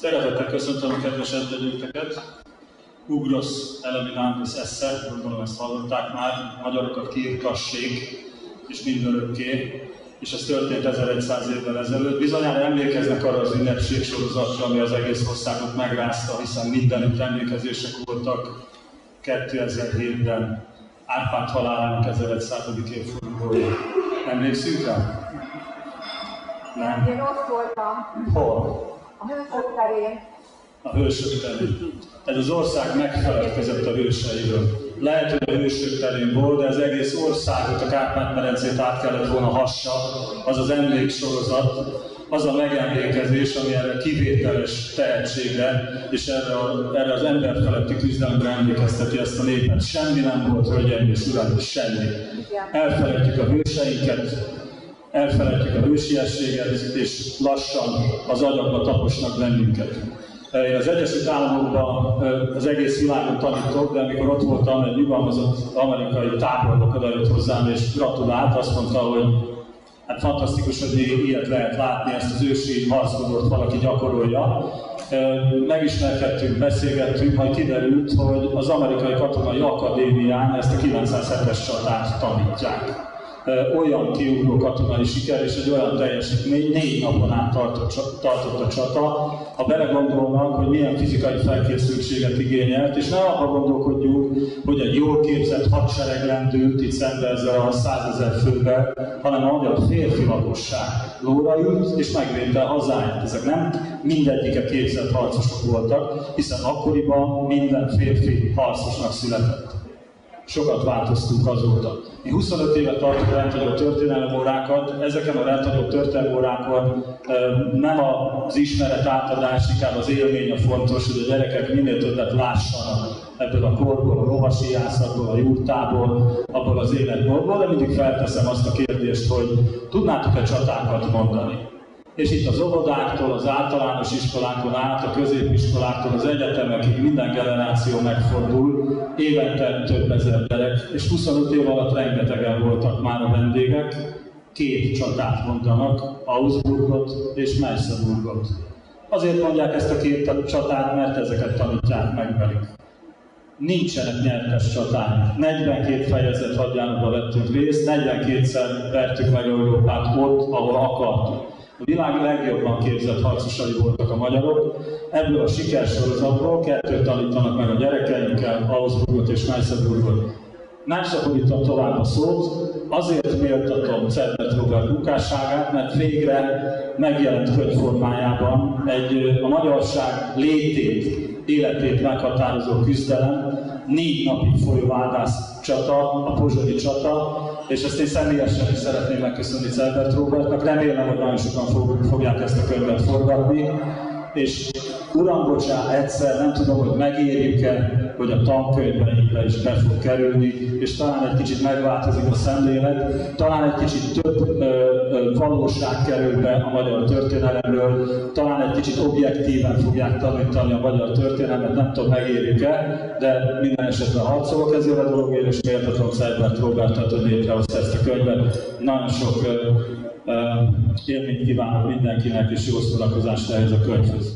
Szeretettel köszöntöm a kedves együtteket. Ugrosz eliminandis esse, gondolom ezt hallották már, magyarokat kiirtassék, és mindörökké, és ez történt 1100 évvel ezelőtt. Bizonyára emlékeznek arra az ünnepségsorozatra, ami az egész országot megrázta, hiszen mindenütt emlékezések voltak 2007-ben Árpád halálának 1100. évfordulója. Emlékszünk rá? Nem. Én ott voltam. Hol? A Hősök terén. A Hősök terén. Ez az ország megfeledkezett a hőseiről. Lehet, hogy a Hősök terén volt, de az egész országot, a Kárpát-medencét át kellett volna hassa, az az emléksorozat, az a megemlékezés, ami erre kivételes tehetségre és erre az emberfeletti küzdelemre emlékezteti ezt a népet. Semmi nem volt, hölgyeim és uraim, semmi. Elfelejtjük a hőseinket, elfelejtjük a hősiességet, és lassan az agyakba taposnak bennünket. Én az Egyesült Államokban az egész világon tanítok, de amikor ott voltam, egy nyugalmazott amerikai tábornok odajött hozzám és gratulált, azt mondta, hogy hát fantasztikus, hogy még ilyet lehet látni, ezt az ősi harcgondot valaki gyakorolja. Megismerkedtünk, beszélgettünk, majd kiderült, hogy az amerikai katonai akadémián ezt a 907-es csatát tanítják. Olyan kiugró katonai siker és egy olyan teljesítmény, 4 napon át tartott a csata. Ha belegondolnak, hogy milyen fizikai felkészültséget igényelt, és ne abba gondolkodjunk, hogy egy jól képzett hadsereg lendült itt szembe ezzel a 100 000 fővel, hanem a magyar férfi lakosság lóra ült és megvédte a hazáját. Ezek nem mindegyike képzett harcosok voltak, hiszen akkoriban minden férfi harcosnak született. Sokat változtunk azóta. Mi 25 éve tartunk rendhagyó történelemórákat, ezeken a rendhagyó történelemórákon nem az ismeret átadás, inkább az élmény a fontos, hogy a gyerekek minél többet lássanak ebből a korból, a lovasíjászatból, a jurtából, abból az életmódból, de mindig felteszem azt a kérdést, hogy tudnátok-e csatákat mondani? És itt az óvodáktól, az általános iskolákon át, a középiskoláktól, az egyetemekig minden generáció megfordul, évente több ezer gyerek, és 25 év alatt rengetegen voltak már a vendégek, 2 csatát mondanak, Augsburgot és Merseburgot. Azért mondják ezt a 2 csatát, mert ezeket tanítják meg velük. Nincsenek nyertes csatáink. 42 fejezet hadjáratban vettünk részt, 42-szer vertük meg Európát ott, ahol akartunk. A világ legjobban képzett harcosai voltak a magyarok. Ebből a sikersorozatból 2 tanítanak meg a gyerekeinkkel, Augsburgot és Merseburgot. Nem szaporítom tovább a szót, azért méltatom Cerbert Róbert munkásságát, mert végre megjelent könyvformájában a magyarság létét, életét meghatározó küzdelem, 4 napig folyó vádász csata, a pozsonyi csata, és ezt én személyesen is szeretném megköszönni Cerbert Róbertnak. Remélem, hogy nagyon sokan fogják ezt a könyvet forgatni. És uram, bocsán, egyszer, nem tudom, hogy megérjük-e, hogy a tankönyveinkbe is be fog kerülni, és talán egy kicsit megváltozik a szemlélet, talán egy kicsit több valóság kerül be a magyar történelemről, talán egy kicsit objektíven fogják tanítani a magyar történelmet, nem tudom, megérjük-e, de minden esetben harcolok ezért a dologért, és méltatom Cerbert Róbertet, hogy létrehozta ezt a könyvet. Nagyon sok élményt kívánok mindenkinek, és jó szórakozást ehhez a könyvhöz.